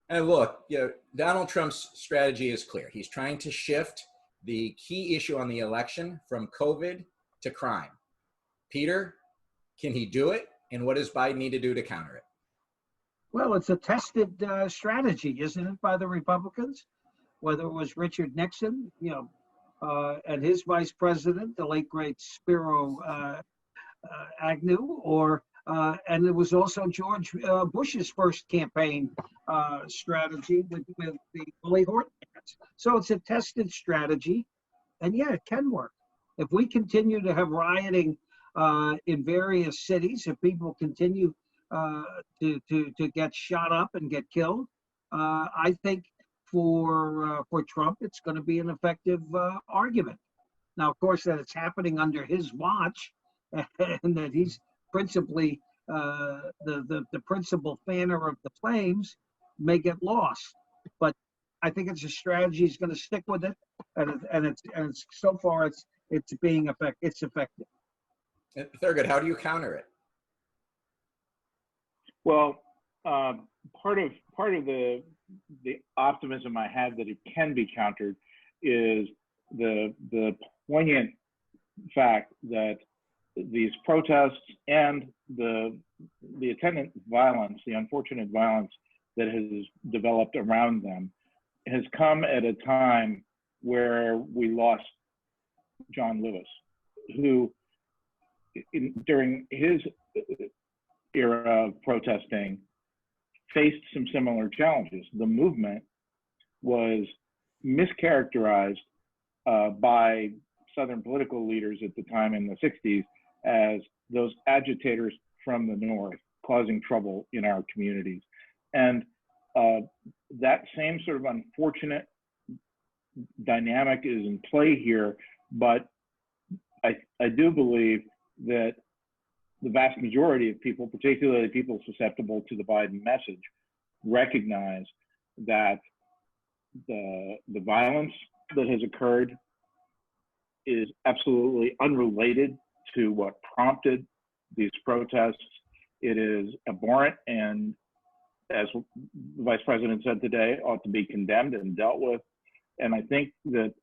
And look, Donald Trump's strategy is clear. He's trying to shift the key issue on the election from COVID to crime. Peter, can he do it? And what does Biden need to do to counter it? Well, it's a tested strategy, isn't it, by the Republicans? Whether it was Richard Nixon, and his vice president, the late great Spiro Agnew, and it was also George Bush's first campaign strategy with the Billy Horton ads. So it's a tested strategy, and yeah, it can work. If we continue to have rioting in various cities, if people continue to get shot up and get killed, I think for Trump, it's going to be an effective argument. Now, of course, that it's happening under his watch, and that he's principally the principal fanner of the flames may get lost. But I think it's a strategy. He's going to stick with it, and it's so far it's effective. Thurgood, how do you counter it? Well, part of the optimism I have that it can be countered is the poignant fact that these protests and the attendant violence, the unfortunate violence that has developed around them, has come at a time where we lost John Lewis, who during his era of protesting faced some similar challenges. The movement was mischaracterized by Southern political leaders at the time in the 60s as those agitators from the North causing trouble in our communities. And that same sort of unfortunate dynamic is in play here, but I do believe that the vast majority of people, particularly people susceptible to the Biden message, recognize that the violence that has occurred is absolutely unrelated to what prompted these protests. It is abhorrent and, as the Vice President said today, ought to be condemned and dealt with. And I think that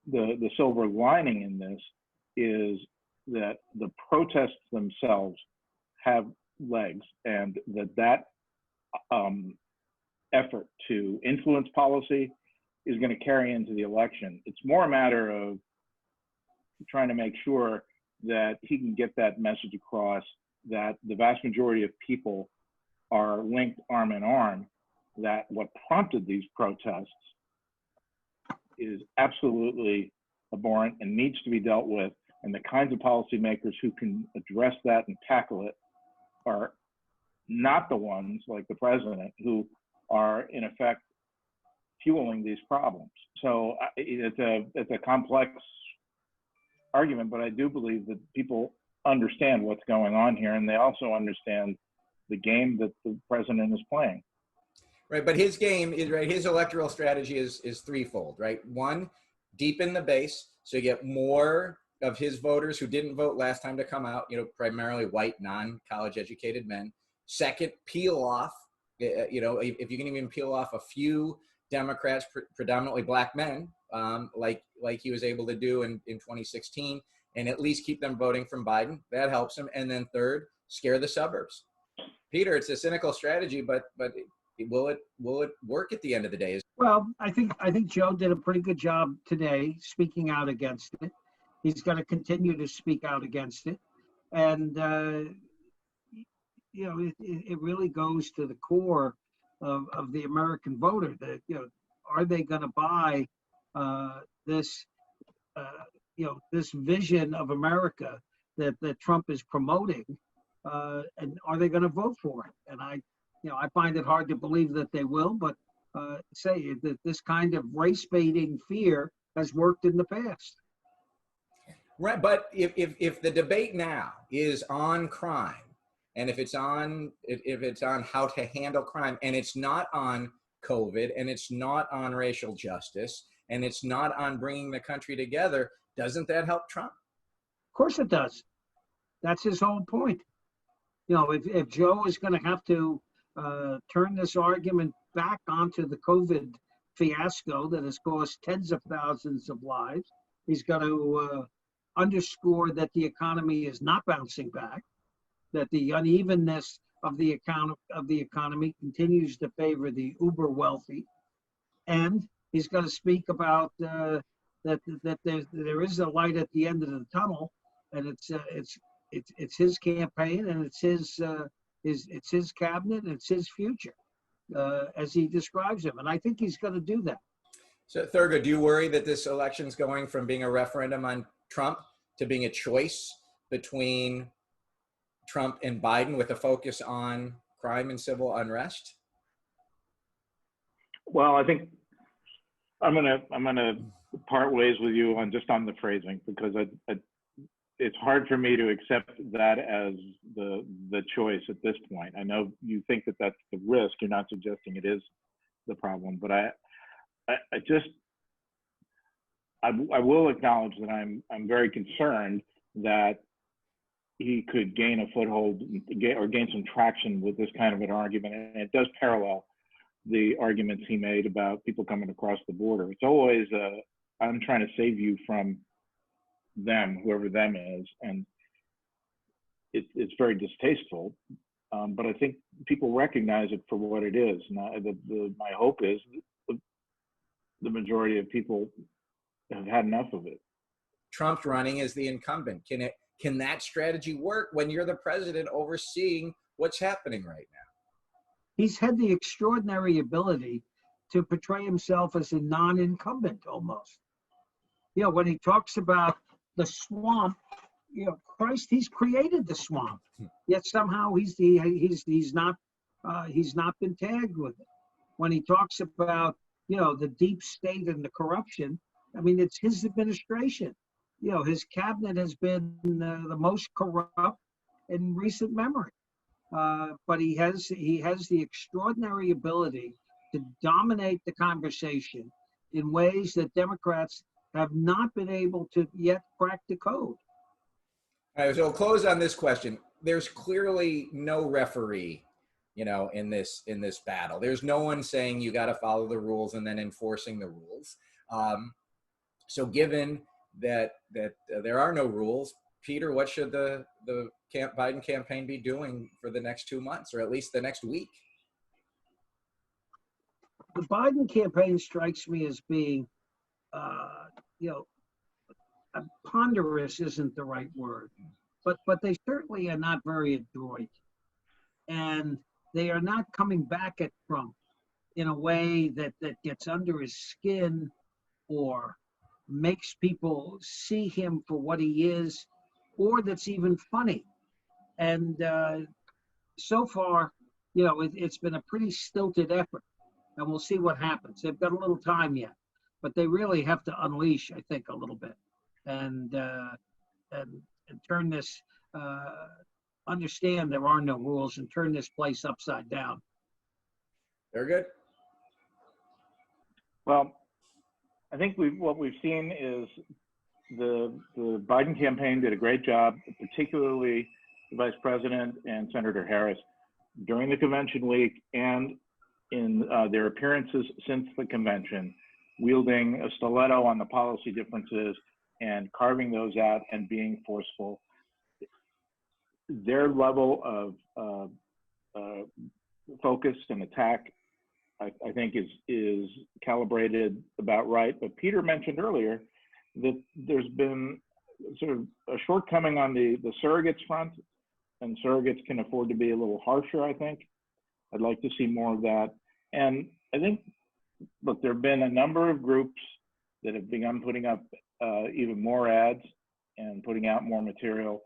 the silver lining in this is that the protests themselves have legs, and that effort to influence policy is going to carry into the election. It's more a matter of trying to make sure that he can get that message across, that the vast majority of people are linked arm in arm, that what prompted these protests is absolutely abhorrent and needs to be dealt with, and the kinds of policymakers who can address that and tackle it are not the ones like the president who are in effect fueling these problems. So it's a complex argument, but I do believe that people understand what's going on here, and they also understand the game that the president is playing. Right, but his game is right. His electoral strategy is threefold, right? One, deepen the base, so you get more of his voters who didn't vote last time to come out, primarily white, non-college educated men. Second, peel off, if you can even peel off a few Democrats, predominantly black men, like he was able to do in 2016, and at least keep them voting from Biden. That helps him. And then third, scare the suburbs. Peter, it's a cynical strategy, but will it work at the end of the day? Well, I think Joe did a pretty good job today speaking out against it. He's going to continue to speak out against it, and it really goes to the core of the American voter. That are they going to buy this vision of America that Trump is promoting, and are they going to vote for it? And I find it hard to believe that they will, but say that this kind of race baiting fear has worked in the past. Right, but if the debate now is on crime, and if it's on how to handle crime, and it's not on COVID, and it's not on racial justice, and it's not on bringing the country together, doesn't that help Trump? Of course it does. That's his whole point. If Joe is going to have to turn this argument back onto the COVID fiasco that has cost tens of thousands of lives. He's got to underscore that the economy is not bouncing back, that the unevenness of the economy continues to favor the uber wealthy, and he's going to speak about that there is a light at the end of the tunnel, and it's his campaign, and it's his cabinet, and it's his future, as he describes him, and I think he's going to do that. So Thurgood, do you worry that this election is going from being a referendum on Trump to being a choice between Trump and Biden with a focus on crime and civil unrest? Well, I think I'm gonna part ways with you on the phrasing, because it's hard for me to accept that as the choice at this point. I know you think that that's the risk. You're not suggesting it is the problem, but I will acknowledge that I'm very concerned that he could gain a foothold or gain some traction with this kind of an argument, and it does parallel the arguments he made about people coming across the border. It's always I'm trying to save you from them, whoever them is, and it's very distasteful. But I think people recognize it for what it is. My hope is the majority of people have had enough of it. Trump's running as the incumbent. Can that strategy work when you're the president overseeing what's happening right now? He's had the extraordinary ability to portray himself as a non-incumbent almost. You know, when he talks about the swamp, you know, Christ, he's created the swamp. Yet somehow he's not been tagged with it. When he talks about, you know, the deep state and the corruption, I mean, it's his administration. You know, his cabinet has been the most corrupt in recent memory. But he has the extraordinary ability to dominate the conversation in ways that Democrats have not been able to yet crack the code. All right, so we'll close on this question. There's clearly no referee, you know, in this battle. There's no one saying you got to follow the rules and then enforcing the rules. So given that there are no rules, Peter, what should the Biden campaign be doing for the next 2 months, or at least the next week? The Biden campaign strikes me as being, you know, ponderous isn't the right word, but they certainly are not very adroit, and they are not coming back at Trump in a way that gets under his skin or makes people see him for what he is, or that's even funny. And so far, you know, it's been a pretty stilted effort, and we'll see what happens. They've got a little time yet, but they really have to unleash, I think, a little bit, and turn this, understand there are no rules, and turn this place upside down. Very good. Well, I think what we've seen is the Biden campaign did a great job, particularly the Vice President and Senator Harris, during the convention week and in their appearances since the convention, wielding a stiletto on the policy differences and carving those out and being forceful. Their level of focus and attack, I think, is calibrated about right. But Peter mentioned earlier that there's been sort of a shortcoming on the surrogates front, and surrogates can afford to be a little harsher, I think. I'd like to see more of that. And I think, look, there have been a number of groups that have begun putting up even more ads and putting out more material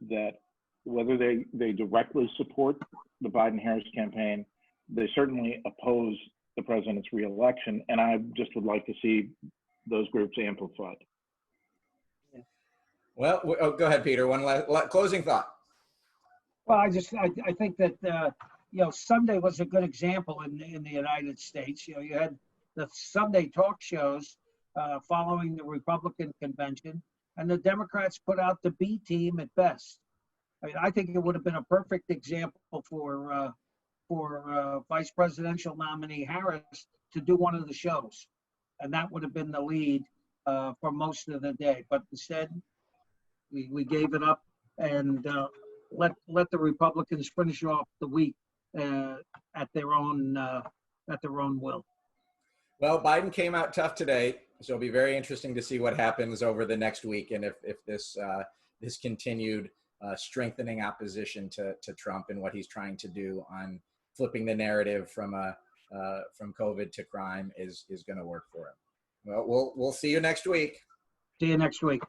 that, whether they directly support the Biden-Harris campaign, they certainly oppose the president's reelection, and I just would like to see those groups amplified. Well, go ahead, Peter. One last closing thought. Well, I think that you know, Sunday was a good example in the United States. You know, you had the Sunday talk shows following the Republican convention, and the Democrats put out the B team at best. I mean, I think it would have been a perfect example for Vice Presidential nominee Harris to do one of the shows, and that would have been the lead for most of the day. But instead, we gave it up and let the Republicans finish off the week at their own will. Well, Biden came out tough today, so it'll be very interesting to see what happens over the next week, and if this this continued strengthening opposition to Trump and what he's trying to do on flipping the narrative from COVID to crime is going to work for him. Well, we'll see you next week. See you next week.